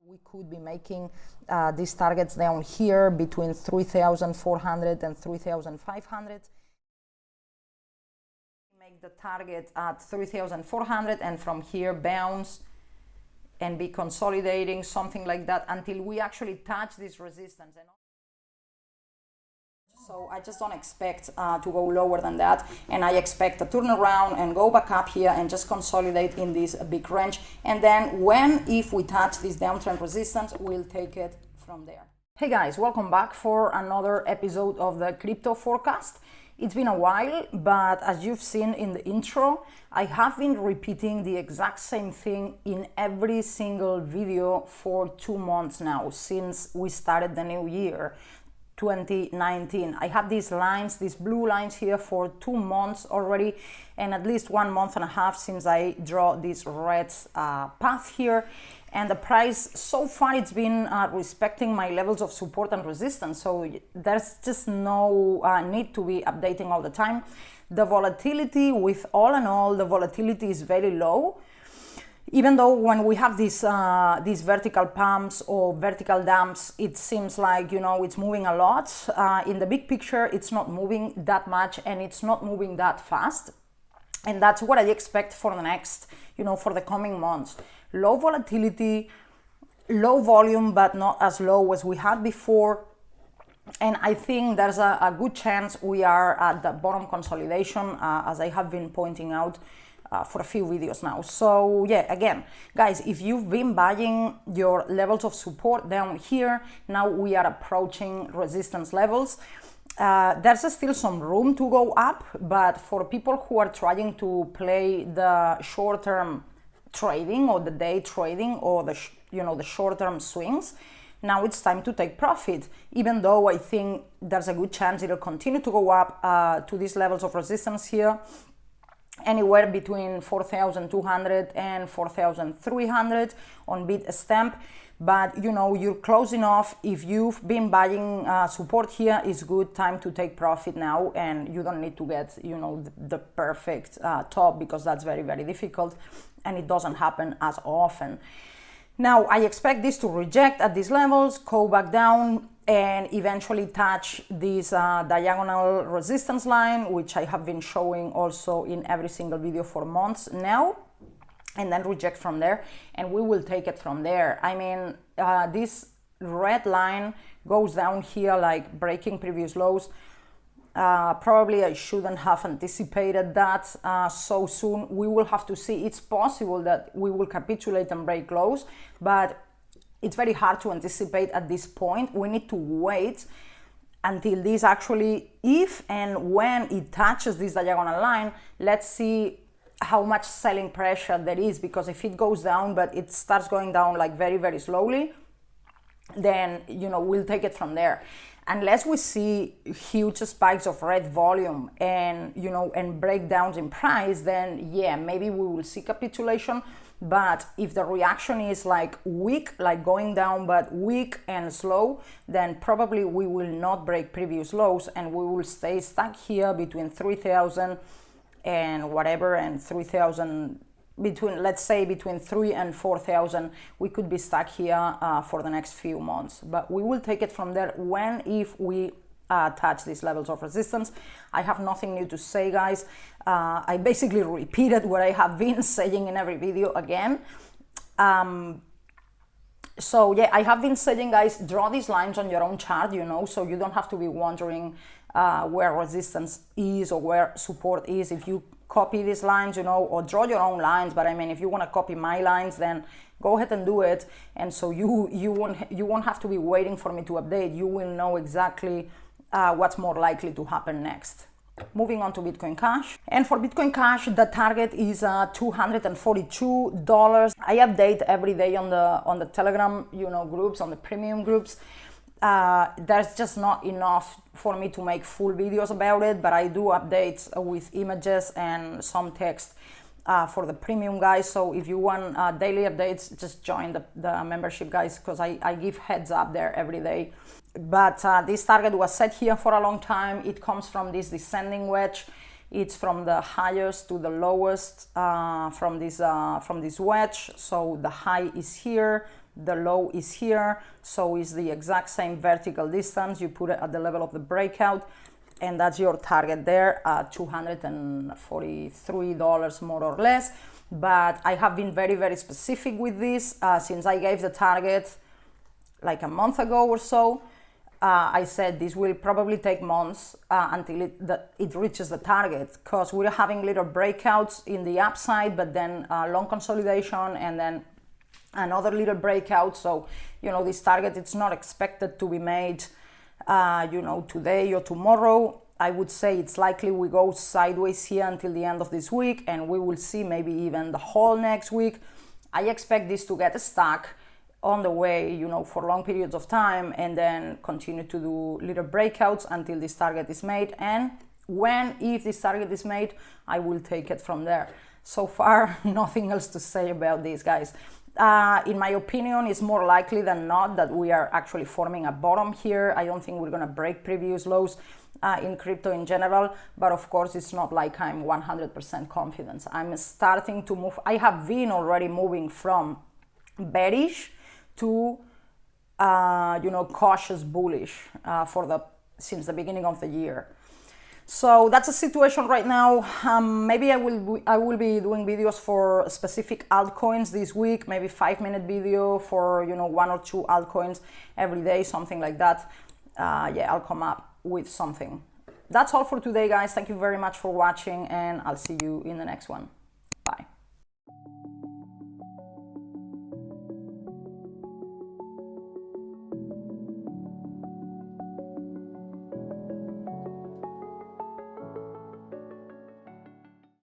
We could be making these targets down here between 3,400 and 3,500. Make the target at 3,400 and from here bounce and be consolidating, something like that, until we actually touch this resistance. So I just don't expect to go lower than that, and I expect a turnaround and go back up here and just consolidate in this big range, and then if we touch this downtrend resistance, we'll take it from there. Hey guys, welcome back for another episode of the crypto forecast. It's been a while, but as you've seen in the intro, I have been repeating the exact same thing in every single video for 2 months now, since we started the new year 2019. I have these lines, these blue lines here for 2 months already, and at least 1.5 months since I draw this red path here. And the price so far, it's been respecting my levels of support and resistance, so there's just no need to be updating all the time. The volatility, with all in all, the volatility is very low. Even though when we have these vertical pumps or vertical dumps, it seems like, it's moving a lot. In the big picture, it's not moving that much and it's not moving that fast. And that's what I expect for the next, for the coming months. Low volatility, low volume, but not as low as we had before. And I think there's a good chance we are at the bottom consolidation, as I have been pointing out for a few videos now. So yeah, again, guys, if you've been buying your levels of support down here, now we are approaching resistance levels. There's still some room to go up, but for people who are trying to play the short-term trading or the day trading or the short-term swings, now it's time to take profit, even though I think there's a good chance it'll continue to go up to these levels of resistance here, anywhere between 4,200 and 4,300 on bid stamp. But you're close enough. If you've been buying support here, it's good time to take profit now, and you don't need to get the perfect top, because that's very, very difficult and it doesn't happen as often. Now I expect this to reject at these levels, go back down, and eventually touch this diagonal resistance line, which I have been showing also in every single video for months now, and then reject from there, and we will take it from there. I mean, this red line goes down here like breaking previous lows. Probably I shouldn't have anticipated that so soon. We will have to see. It's possible that we will capitulate and break lows, but it's very hard to anticipate at this point. We need to wait until this actually, if and when it touches this diagonal line. Let's see how much selling pressure there is, because if it goes down but it starts going down like very, very slowly, then we'll take it from there. Unless we see huge spikes of red volume and and breakdowns in price, then yeah, maybe we will see capitulation. But if the reaction is like weak, like going down but weak and slow, then probably we will not break previous lows and we will stay stuck here between 3,000 and whatever, and 3,000, let's say between 3 and 4,000. We could be stuck here for the next few months, but we will take it from there if we touch these levels of resistance. I have nothing new to say, guys. I basically repeated what I have been saying in every video again. So yeah, I have been saying, guys, draw these lines on your own chart, so you don't have to be wondering where resistance is or where support is. If you copy these lines, or draw your own lines, but I mean, if you want to copy my lines, then go ahead and do it. And so you won't have to be waiting for me to update. You will know exactly what's more likely to happen next. Moving on to Bitcoin Cash. And for Bitcoin Cash, the target is $242. I update every day on the Telegram, groups, on the premium groups. There's just not enough for me to make full videos about it, but I do updates with images and some text for the premium guys. So if you want daily updates, just join the membership, guys, because I give heads up there every day. But this target was set here for a long time. It comes from this descending wedge. It's from the highest to the lowest from this wedge. So the high is here, the low is here, so it's the exact same vertical distance. You put it at the level of the breakout, and that's your target there, $243 more or less. But I have been very, very specific with this since I gave the target like a month ago or so. I said this will probably take months until it reaches the target, because we're having little breakouts in the upside, but then long consolidation and then another little breakout. So, this target, it's not expected to be made, today or tomorrow. I would say it's likely we go sideways here until the end of this week, and we will see maybe even the whole next week. I expect this to get stuck on the way, for long periods of time, and then continue to do little breakouts until this target is made. And if this target is made, I will take it from there. So far, nothing else to say about this, guys. In my opinion, it's more likely than not that we are actually forming a bottom here. I don't think we're going to break previous lows in crypto in general, but of course, it's not like I'm 100% confident. I'm starting to move. I have been already moving from bearish to cautious bullish since the beginning of the year. So that's a situation right now. Maybe I will be doing videos for specific altcoins this week, maybe 5-minute video for 1 or 2 altcoins every day, something like that. I'll come up with something. That's all for today, guys. Thank you very much for watching, and I'll see you in the next one.